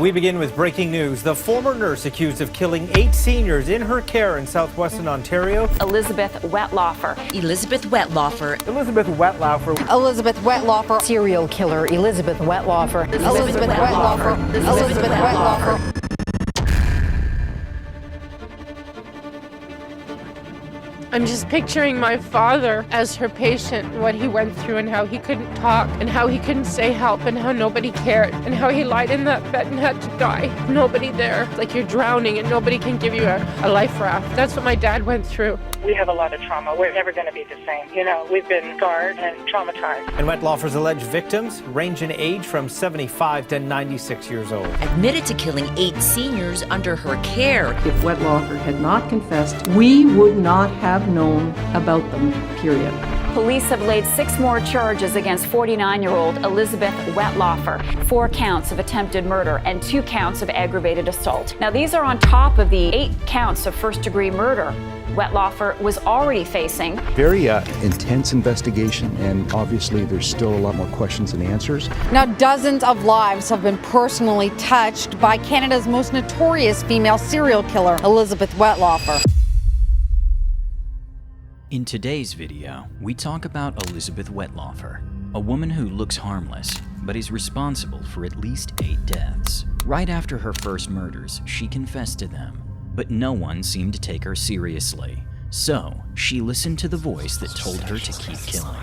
We begin with breaking news. The former nurse accused of killing 8 seniors in her care in southwestern Ontario. Elizabeth Wettlaufer. Elizabeth Wettlaufer. Elizabeth Wettlaufer. Elizabeth Wettlaufer. Serial killer Elizabeth Wettlaufer. Elizabeth Wettlaufer. Elizabeth Wettlaufer. I'm just picturing my father as her patient, what he went through and how he couldn't talk and how he couldn't say help and how nobody cared and how he lied in that bed and had to die. Nobody there. Like you're drowning and nobody can give you a life raft. That's what my dad went through. We have a lot of trauma. We're never going to be the same. You know, we've been scarred and traumatized. And Wettlaufer's alleged victims range in age from 75 to 96 years old. Admitted to killing 8 seniors under her care. If Wettlaufer had not confessed, we would not have known about them, period. Police have laid 6 more charges against 49-year-old Elizabeth Wettlaufer. 4 counts of attempted murder and 2 counts of aggravated assault. Now, these are on top of the 8 counts of first-degree murder Wettlaufer was already facing. Very intense investigation, and obviously there's still a lot more questions than answers. Now, dozens of lives have been personally touched by Canada's most notorious female serial killer, Elizabeth Wettlaufer. In today's video, we talk about Elizabeth Wettlaufer, a woman who looks harmless, but is responsible for at least 8 deaths. Right after her first murders, she confessed to them, but no one seemed to take her seriously. So, she listened to the voice that told her to keep killing.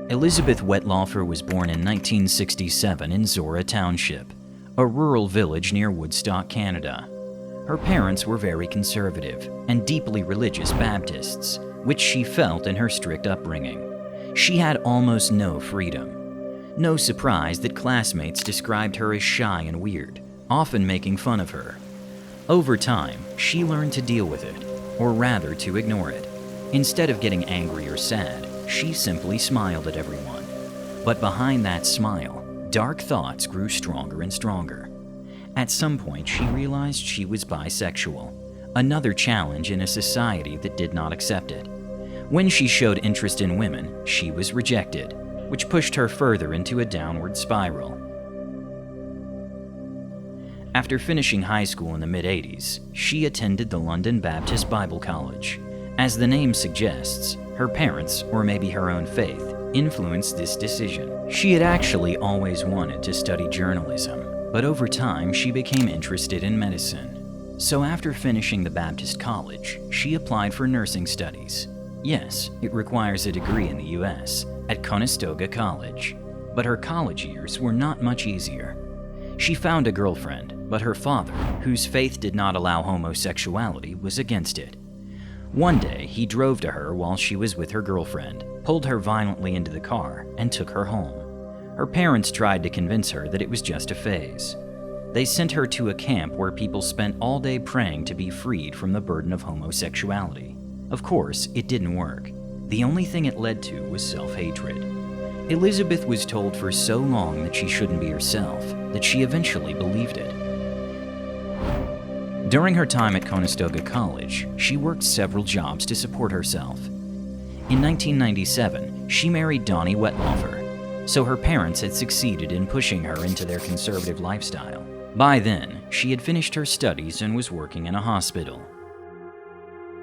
Elizabeth Wettlaufer was born in 1967 in Zora Township, a rural village near Woodstock, Canada. Her parents were very conservative and deeply religious Baptists, which she felt in her strict upbringing. She had almost no freedom. No surprise that classmates described her as shy and weird, often making fun of her. Over time, she learned to deal with it, or rather to ignore it. Instead of getting angry or sad, she simply smiled at everyone. But behind that smile, dark thoughts grew stronger and stronger. At some point, she realized she was bisexual, another challenge in a society that did not accept it. When she showed interest in women, she was rejected, which pushed her further into a downward spiral. After finishing high school in the mid-80s, she attended the London Baptist Bible College. As the name suggests, her parents, or maybe her own faith, influenced this decision. She had actually always wanted to study journalism, but over time she became interested in medicine. So after finishing the Baptist College, she applied for nursing studies. Yes, it requires a degree in the US, at Conestoga College. But her college years were not much easier. She found a girlfriend, but her father, whose faith did not allow homosexuality, was against it. One day, he drove to her while she was with her girlfriend, pulled her violently into the car, and took her home. Her parents tried to convince her that it was just a phase. They sent her to a camp where people spent all day praying to be freed from the burden of homosexuality. Of course, it didn't work. The only thing it led to was self-hatred. Elizabeth was told for so long that she shouldn't be herself that she eventually believed it. During her time at Conestoga College, she worked several jobs to support herself. In 1997, she married Donnie Wettlaufer, so her parents had succeeded in pushing her into their conservative lifestyle. By then, she had finished her studies and was working in a hospital.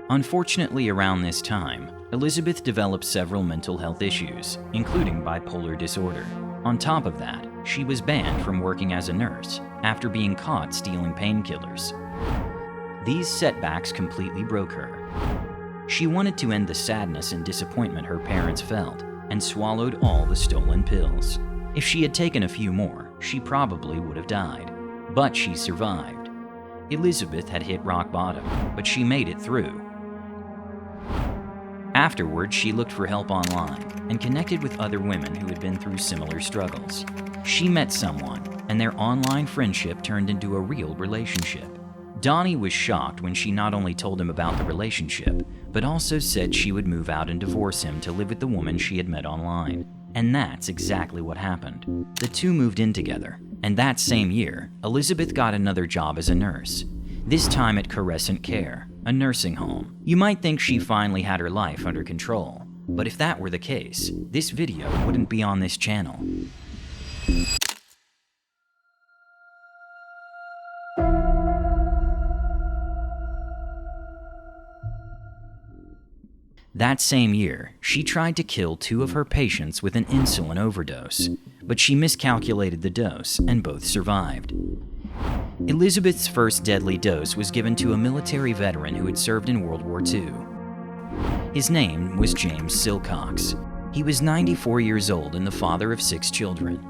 Unfortunately, around this time, Elizabeth developed several mental health issues, including bipolar disorder. On top of that, she was banned from working as a nurse after being caught stealing painkillers. These setbacks completely broke her. She wanted to end the sadness and disappointment her parents felt and swallowed all the stolen pills. If she had taken a few more, she probably would have died. But she survived. Elizabeth had hit rock bottom, but she made it through. Afterwards, she looked for help online and connected with other women who had been through similar struggles. She met someone, and their online friendship turned into a real relationship. Donnie was shocked when she not only told him about the relationship, but also said she would move out and divorce him to live with the woman she had met online. And that's exactly what happened. The two moved in together, and that same year, Elizabeth got another job as a nurse, this time at Crescent Care, a nursing home. You might think she finally had her life under control, but if that were the case, this video wouldn't be on this channel. That same year, she tried to kill 2 of her patients with an insulin overdose, but she miscalculated the dose and both survived. Elizabeth's first deadly dose was given to a military veteran who had served in World War II. His name was James Silcox. He was 94 years old and the father of 6 children.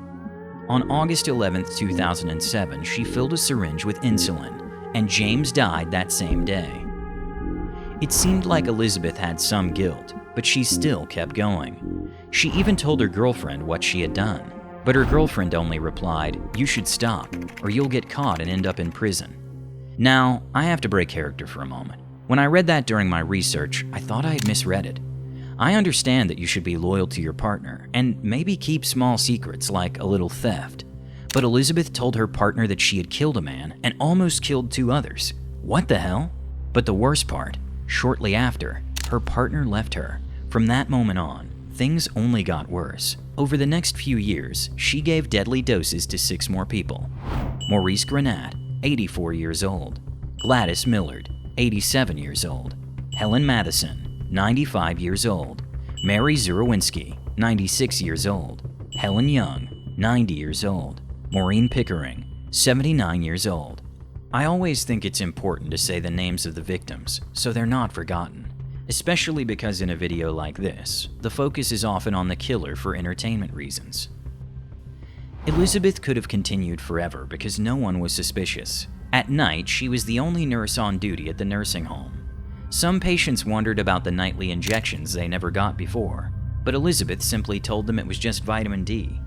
On August 11, 2007, she filled a syringe with insulin, and James died that same day. It seemed like Elizabeth had some guilt, but she still kept going. She even told her girlfriend what she had done, but her girlfriend only replied, "You should stop, or you'll get caught and end up in prison." Now, I have to break character for a moment. When I read that during my research, I thought I had misread it. I understand that you should be loyal to your partner, and maybe keep small secrets like a little theft. But Elizabeth told her partner that she had killed a man and almost killed 2 others. What the hell? But the worst part, shortly after, her partner left her. From that moment on, things only got worse. Over the next few years, she gave deadly doses to 6 more people. Maurice Granat, 84 years old. Gladys Millard, 87 years old. Helen Matheson, 95 years old. Mary Zurowinski, 96 years old. Helen Young, 90 years old. Maureen Pickering, 79 years old. I always think it's important to say the names of the victims so they're not forgotten, especially because in a video like this, the focus is often on the killer for entertainment reasons. Elizabeth could have continued forever because no one was suspicious. At night, she was the only nurse on duty at the nursing home. Some patients wondered about the nightly injections they never got before, but Elizabeth simply told them it was just vitamin D.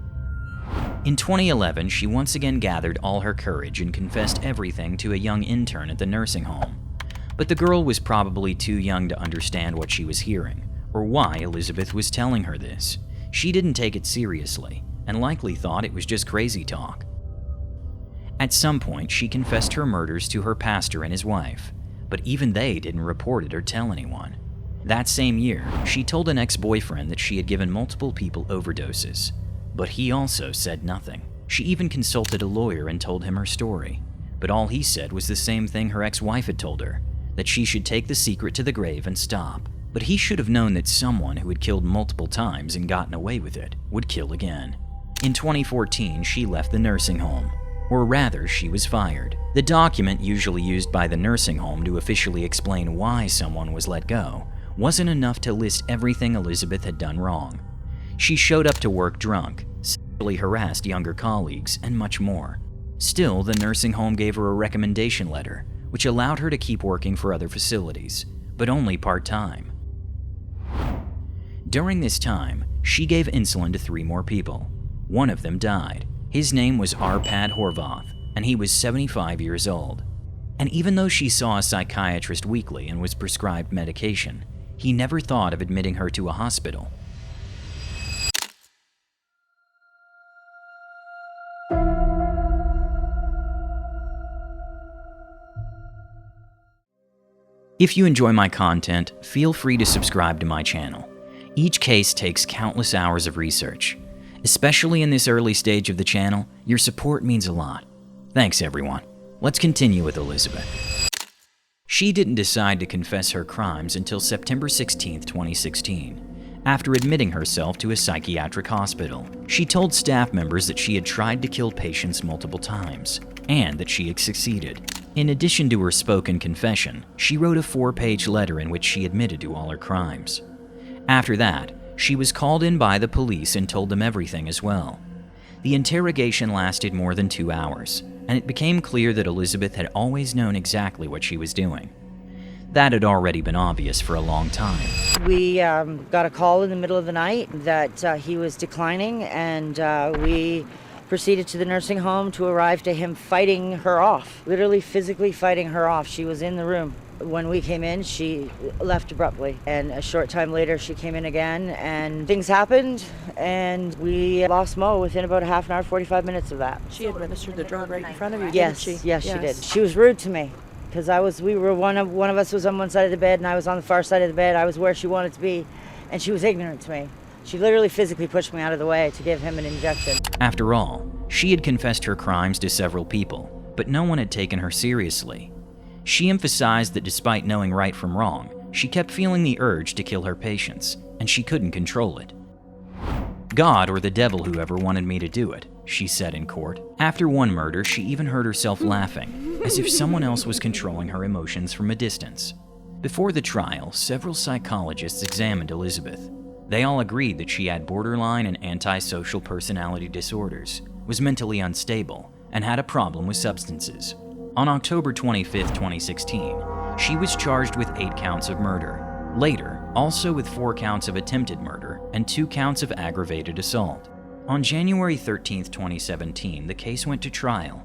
In 2011, she once again gathered all her courage and confessed everything to a young intern at the nursing home. But the girl was probably too young to understand what she was hearing, or why Elizabeth was telling her this. She didn't take it seriously, and likely thought it was just crazy talk. At some point, she confessed her murders to her pastor and his wife, but even they didn't report it or tell anyone. That same year, she told an ex-boyfriend that she had given multiple people overdoses, but he also said nothing. She even consulted a lawyer and told him her story, but all he said was the same thing her ex-wife had told her, that she should take the secret to the grave and stop. But he should have known that someone who had killed multiple times and gotten away with it would kill again. In 2014, she left the nursing home, or rather, she was fired. The document usually used by the nursing home to officially explain why someone was let go wasn't enough to list everything Elizabeth had done wrong. She showed up to work drunk, sexually harassed younger colleagues, and much more. Still, the nursing home gave her a recommendation letter, which allowed her to keep working for other facilities, but only part-time. During this time, she gave insulin to 3 more people. One of them died. His name was Arpad Horvath, and he was 75 years old. And even though she saw a psychiatrist weekly and was prescribed medication, he never thought of admitting her to a hospital. If you enjoy my content, feel free to subscribe to my channel. Each case takes countless hours of research. Especially in this early stage of the channel, your support means a lot. Thanks everyone. Let's continue with Elizabeth. She didn't decide to confess her crimes until September 16, 2016. After admitting herself to a psychiatric hospital, she told staff members that she had tried to kill patients multiple times, and that she had succeeded. In addition to her spoken confession, she wrote a 4-page letter in which she admitted to all her crimes. After that, she was called in by the police and told them everything as well. The interrogation lasted more than 2 hours, and it became clear that Elizabeth had always known exactly what she was doing. That had already been obvious for a long time. We got a call in the middle of the night that he was declining, and we proceeded to the nursing home to arrive to him fighting her off, literally physically fighting her off. She was in the room. When we came in, she left abruptly, and a short time later she came in again, and things happened, and we lost Mo within about a half an hour, 45 minutes of that. She administered the drug right in front of you, Yes, didn't she? yes, she did. She was rude to me, because one of us was on one side of the bed, and I was on the far side of the bed. I was where she wanted to be, and she was ignorant to me. She literally physically pushed me out of the way to give him an injection. After all, she had confessed her crimes to several people, but no one had taken her seriously. She emphasized that despite knowing right from wrong, she kept feeling the urge to kill her patients, and she couldn't control it. God or the devil, whoever wanted me to do it, she said in court. After one murder, she even heard herself laughing, as if someone else was controlling her emotions from a distance. Before the trial, several psychologists examined Elizabeth. They all agreed that she had borderline and antisocial personality disorders, was mentally unstable, and had a problem with substances. On October 25, 2016, she was charged with 8 counts of murder. Later, also with 4 counts of attempted murder and 2 counts of aggravated assault. On January 13, 2017, the case went to trial.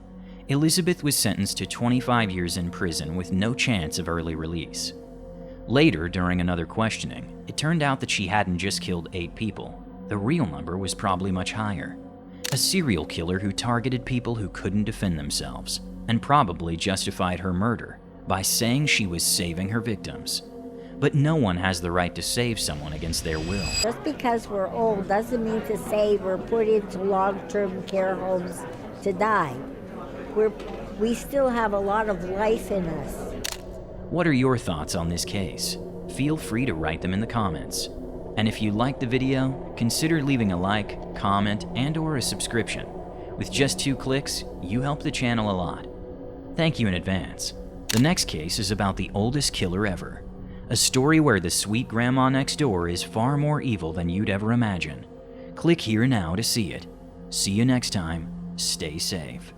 Elizabeth was sentenced to 25 years in prison with no chance of early release. Later, during another questioning, it turned out that she hadn't just killed 8 people. The real number was probably much higher. A serial killer who targeted people who couldn't defend themselves, and probably justified her murder by saying she was saving her victims. But no one has the right to save someone against their will. Just because we're old doesn't mean to say we're put into long-term care homes to die. We still have a lot of life in us. What are your thoughts on this case? Feel free to write them in the comments. And if you liked the video, consider leaving a like, comment, and/or a subscription. With just 2 clicks, you help the channel a lot. Thank you in advance. The next case is about the oldest killer ever. A story where the sweet grandma next door is far more evil than you'd ever imagine. Click here now to see it. See you next time. Stay safe.